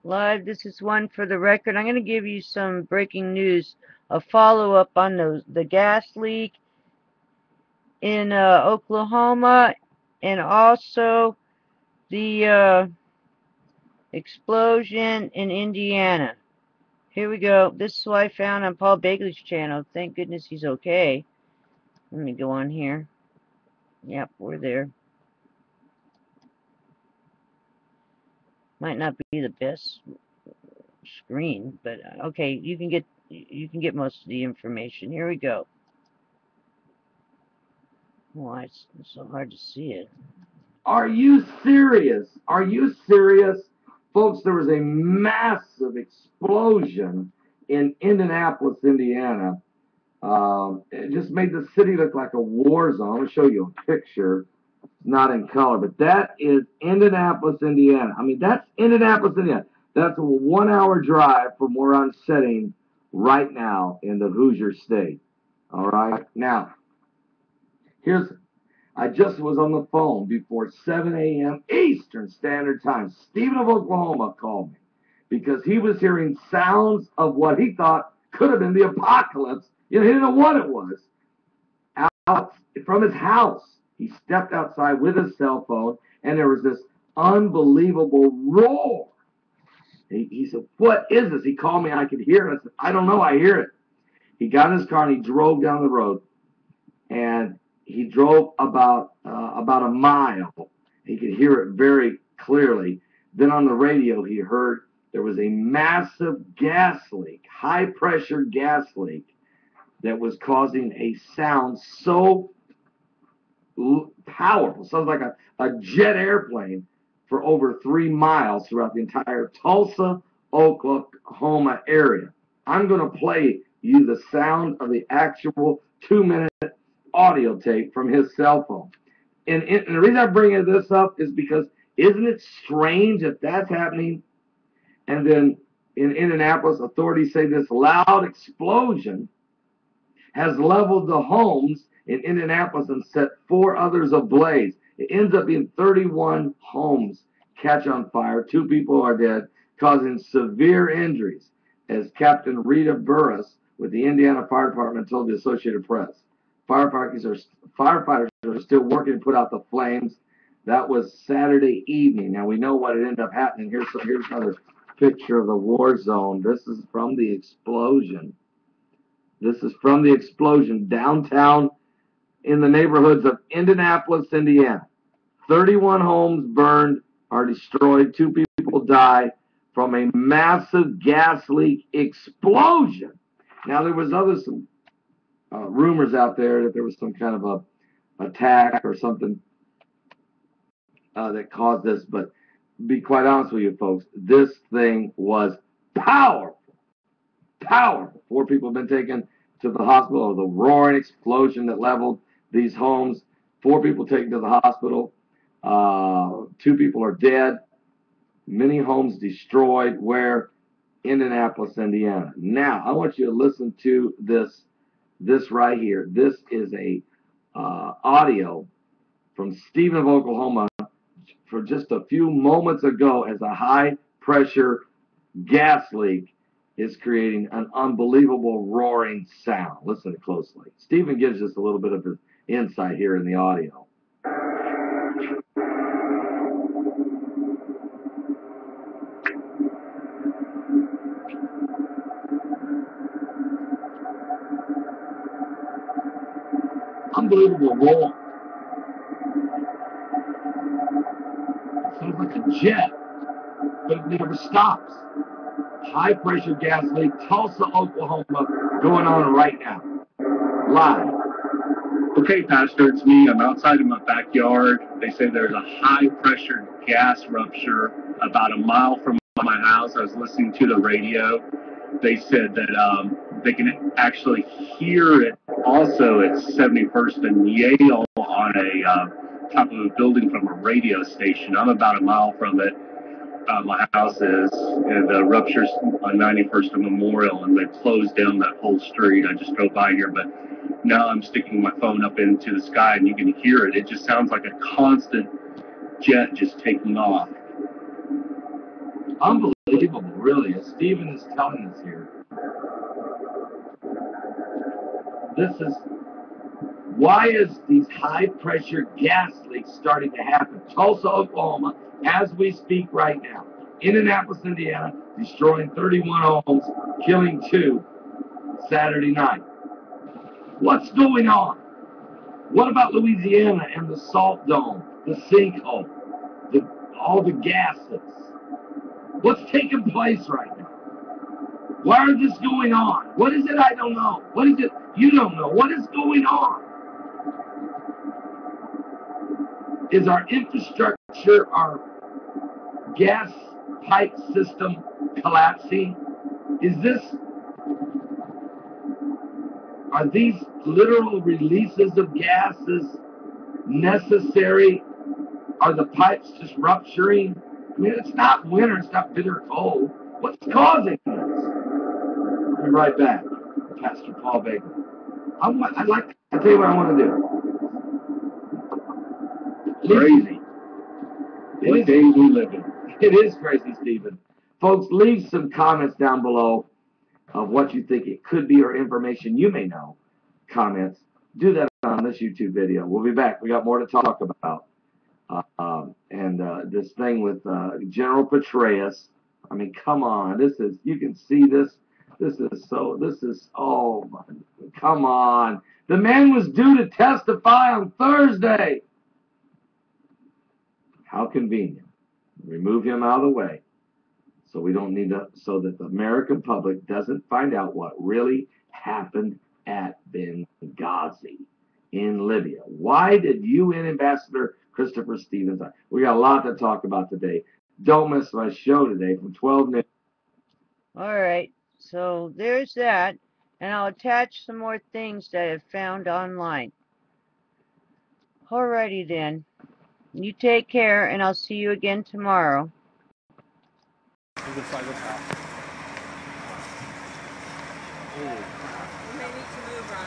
Live. This is one for the record. I'm going to give you some breaking news, a follow-up on the gas leak in Oklahoma, and also the explosion in Indiana. Here we go. This is what I found on Paul Bagley's channel. Thank goodness he's okay. Let me go on here. Yep, we're there. Might not be the best screen, but okay, you can get most of the information. Here we go. Why it's so hard to see it. Are you serious? Are you serious? Folks, there was a massive explosion in Indianapolis, Indiana. It just made the city look like a war zone. I'm going to show you a picture. It's not in color, but that is Indianapolis, Indiana. I mean, that's Indianapolis, Indiana. That's a 1 hour drive from where I'm sitting right now in the Hoosier State. All right. Now, here's I just was on the phone before 7 a.m. Eastern Standard Time. Stephen of Oklahoma called me because he was hearing sounds of what he thought could have been the apocalypse. You know, he didn't know what it was. Out from his house, he stepped outside with his cell phone, and there was this unbelievable roar. He said, "What is this?" He called me, and I could hear it. I said, "I don't know. I hear it." He got in his car, and he drove down the road, and he drove about a mile. He could hear it very clearly. Then on the radio, he heard there was a massive gas leak, high pressure gas leak that was causing a sound so powerful. Sounds like a jet airplane for over 3 miles throughout the entire Tulsa, Oklahoma area. I'm going to play you the sound of the actual 2 minute audio tape from his cell phone. And the reason I bring this up is because isn't it strange that that's happening? And then in Indianapolis, authorities say this loud explosion has leveled the homes in Indianapolis and set 4 others ablaze. It ends up being 31 homes catch on fire. 2 people are dead, causing severe injuries, as Captain Rita Burris with the Indiana Fire Department told the Associated Press. Firefighters are still working to put out the flames. That was Saturday evening. Now we know what ended up happening. Here's another picture of the war zone. This is from the explosion. This is from the explosion downtown in the neighborhoods of Indianapolis, Indiana. 31 homes burned or destroyed. 2 people died from a massive gas leak explosion. Now there was some rumors out there that there was some kind of a attack or something that caused this, but to be quite honest with you folks, this thing was powerful. Powerful. 4 people have been taken to the hospital of the roaring explosion that leveled these homes. 4 people taken to the hospital. 2 people are dead. Many homes destroyed. Where? Indianapolis, Indiana. Now, I want you to listen to this right here. This is a audio from Stephen of Oklahoma for just a few moments ago as a high pressure gas leak is creating an unbelievable roaring sound. Listen closely. Stephen gives us a little bit of his insight here in the audio. Unbelievable roar. It sounds like a jet, but it never stops. High pressure gas leak, Tulsa, Oklahoma, going on right now. Live. Okay, Pastor, it's me. I'm outside in my backyard. They say there's a high pressure gas rupture about a mile from my house. I was listening to the radio. They said that they can actually hear it also at 71st and Yale on a top of a building from a radio station. I'm about a mile from it. My house is, and the rupture's on 91st and Memorial, and they've closed down that whole street. I just drove by here, but now I'm sticking my phone up into the sky, and you can hear it. It just sounds like a constant jet just taking off. Unbelievable, really, as Stephen is telling us here. Why is these high-pressure gas leaks starting to happen? Tulsa, Oklahoma, as we speak right now. Indianapolis, Indiana, destroying 31 homes, killing 2 Saturday night. What's going on? What about Louisiana and the salt dome, the sinkhole, all the gases? What's taking place right now? Why is this going on? What is it I don't know? What is it you don't know? What is going on? Is our infrastructure, our gas pipe system collapsing? Are these literal releases of gases necessary? Are the pipes just rupturing? I mean, it's not winter, it's not bitter cold. What's causing this? I'll be right back. Pastor Paul Baker. I'll tell you what I want to do. Crazy. What days we live in. It is crazy, Stephen. Folks, leave some comments down below of what you think it could be or information you may know. Comments. Do that on this YouTube video. We'll be back. We got more to talk about. This thing with General Petraeus. I mean, come on. You can see this. Oh, come on. The man was due to testify on Thursday. How convenient. Remove him out of the way so we don't need to, so that the American public doesn't find out what really happened at Benghazi in Libya. Why did UN Ambassador Christopher Stevens? We got a lot to talk about today. Don't miss my show today from 12 noon. All right, so there's that, and I'll attach some more things that I've found online. Alrighty then. You take care, and I'll see you again tomorrow. You may need to move, Ron.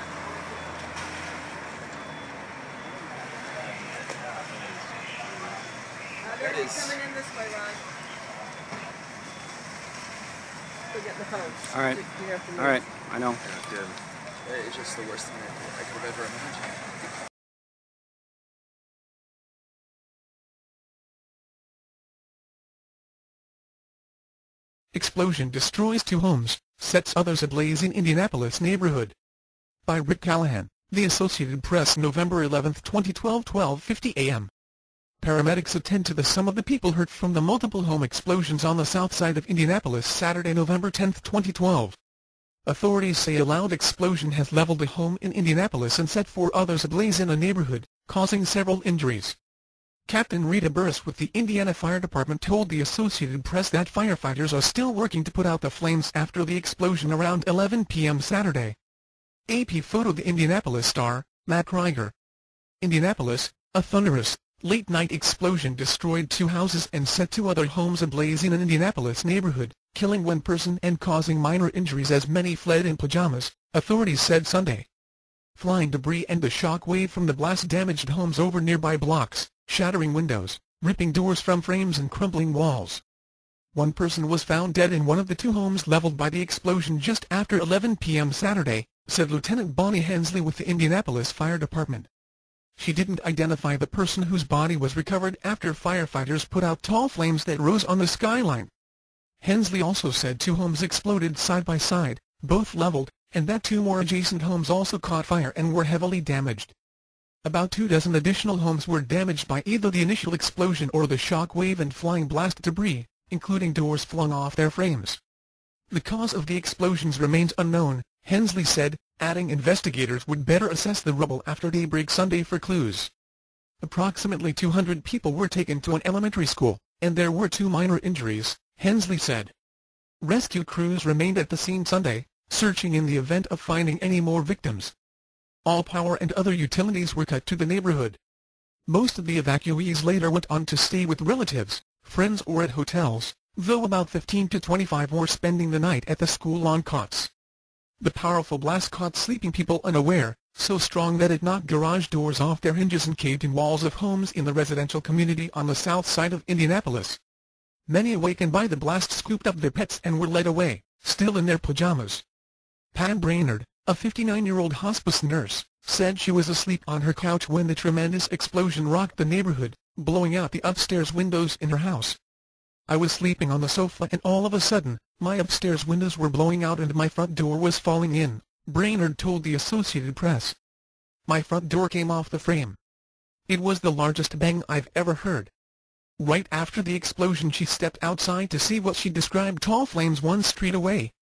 They're coming in this way, Ron. Go get the hose. All right. All right. I know. Yeah, good. It's just the worst thing I could have ever imagined. Explosion destroys 2 homes, sets others ablaze in Indianapolis neighborhood. By Rick Callahan, The Associated Press, November 11, 2012, 12:50 a.m. Paramedics attend to some of the people hurt from the multiple home explosions on the south side of Indianapolis Saturday, November 10, 2012. Authorities say a loud explosion has leveled a home in Indianapolis and set 4 others ablaze in a neighborhood, causing several injuries. Captain Rita Burris with the Indiana Fire Department told the Associated Press that firefighters are still working to put out the flames after the explosion around 11 p.m. Saturday. AP photoed the Indianapolis Star, Matt Krieger. Indianapolis, a thunderous, late-night explosion destroyed 2 houses and set 2 other homes ablaze in an Indianapolis neighborhood, killing 1 person and causing minor injuries as many fled in pajamas, authorities said Sunday. Flying debris and the shock wave from the blast damaged homes over nearby blocks, shattering windows, ripping doors from frames and crumbling walls. 1 person was found dead in one of the 2 homes leveled by the explosion just after 11 p.m. Saturday, said Lieutenant Bonnie Hensley with the Indianapolis Fire Department. She didn't identify the person whose body was recovered after firefighters put out tall flames that rose on the skyline. Hensley also said 2 homes exploded side by side, both leveled, and that 2 more adjacent homes also caught fire and were heavily damaged. About 2 dozen additional homes were damaged by either the initial explosion or the shock wave and flying blast debris, including doors flung off their frames. The cause of the explosions remains unknown, Hensley said, adding investigators would better assess the rubble after daybreak Sunday for clues. Approximately 200 people were taken to an elementary school, and there were 2 minor injuries, Hensley said. Rescue crews remained at the scene Sunday, searching in the event of finding any more victims. All power and other utilities were cut to the neighborhood. Most of the evacuees later went on to stay with relatives, friends or at hotels, though about 15 to 25 were spending the night at the school on cots. The powerful blast caught sleeping people unaware, so strong that it knocked garage doors off their hinges and caved in walls of homes in the residential community on the south side of Indianapolis. Many awakened by the blast scooped up their pets and were led away, still in their pajamas. Pam Brainerd, a 59-year-old hospice nurse, said she was asleep on her couch when the tremendous explosion rocked the neighborhood, blowing out the upstairs windows in her house. "I was sleeping on the sofa and all of a sudden, my upstairs windows were blowing out and my front door was falling in," Brainerd told the Associated Press. "My front door came off the frame. It was the largest bang I've ever heard." Right after the explosion she stepped outside to see what she described tall flames one street away.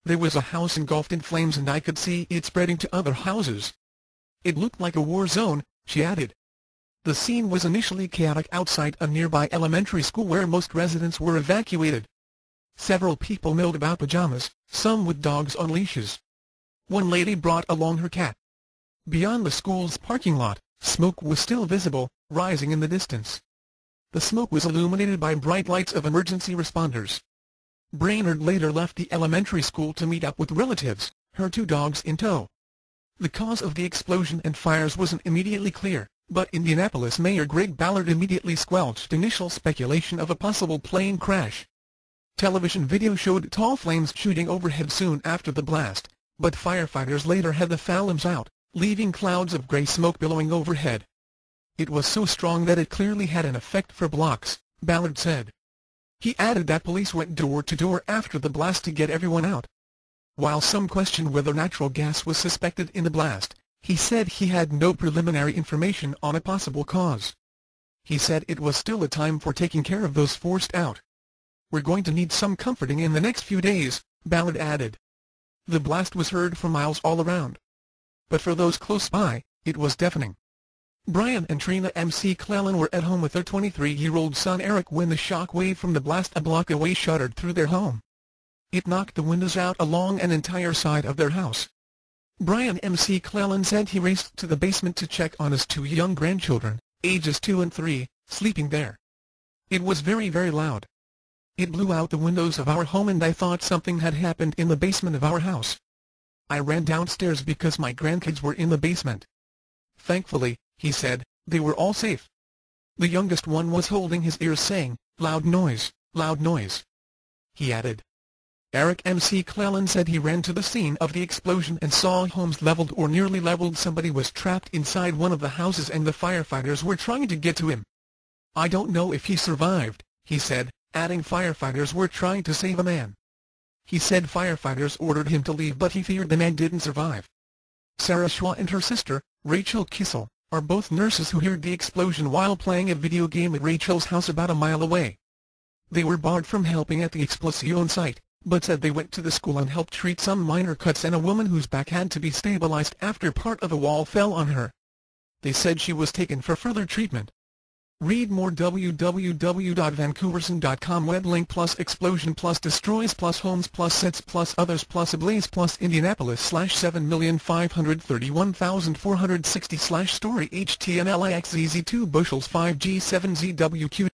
"There was a house engulfed in flames and I could see it spreading to other houses. It looked like a war zone," she added. The scene was initially chaotic outside a nearby elementary school where most residents were evacuated. Several people milled about pajamas, some with dogs on leashes. One lady brought along her cat. Beyond the school's parking lot, smoke was still visible, rising in the distance. The smoke was illuminated by bright lights of emergency responders. Brainerd later left the elementary school to meet up with relatives, her 2 dogs in tow. The cause of the explosion and fires wasn't immediately clear, but Indianapolis Mayor Greg Ballard immediately squelched initial speculation of a possible plane crash. Television video showed tall flames shooting overhead soon after the blast, but firefighters later had the flames out, leaving clouds of gray smoke billowing overhead. "It was so strong that it clearly had an effect for blocks," Ballard said. He added that police went door to door after the blast to get everyone out. While some questioned whether natural gas was suspected in the blast, he said he had no preliminary information on a possible cause. He said it was still a time for taking care of those forced out. "We're going to need some comforting in the next few days," Ballard added. The blast was heard for miles all around. But for those close by, it was deafening. Brian and Trina McClellan were at home with their 23-year-old son Eric when the shock wave from the blast a block away shuddered through their home. It knocked the windows out along an entire side of their house. Brian McClellan said he raced to the basement to check on his 2 young grandchildren, ages 2 and 3, sleeping there. "It was very, very loud. It blew out the windows of our home and I thought something had happened in the basement of our house. I ran downstairs because my grandkids were in the basement. Thankfully," he said, "they were all safe." The youngest one was holding his ears saying, "Loud noise, loud noise." He added. Eric McClellan said he ran to the scene of the explosion and saw homes leveled or nearly leveled. Somebody was trapped inside one of the houses and the firefighters were trying to get to him. "I don't know if he survived," he said, adding firefighters were trying to save a man. He said firefighters ordered him to leave but he feared the man didn't survive. Sarah Schwa and her sister, Rachel Kissel, are both nurses who heard the explosion while playing a video game at Rachel's house about a mile away. They were barred from helping at the explosion site, but said they went to the school and helped treat some minor cuts and a woman whose back had to be stabilized after part of the wall fell on her. They said she was taken for further treatment. Read more www.vancouverson.com. Web link plus explosion plus destroys plus homes plus sets plus others plus ablaze plus Indianapolis /7,531,460 /story HTML IXZZ 2 bushels 5G7ZWQ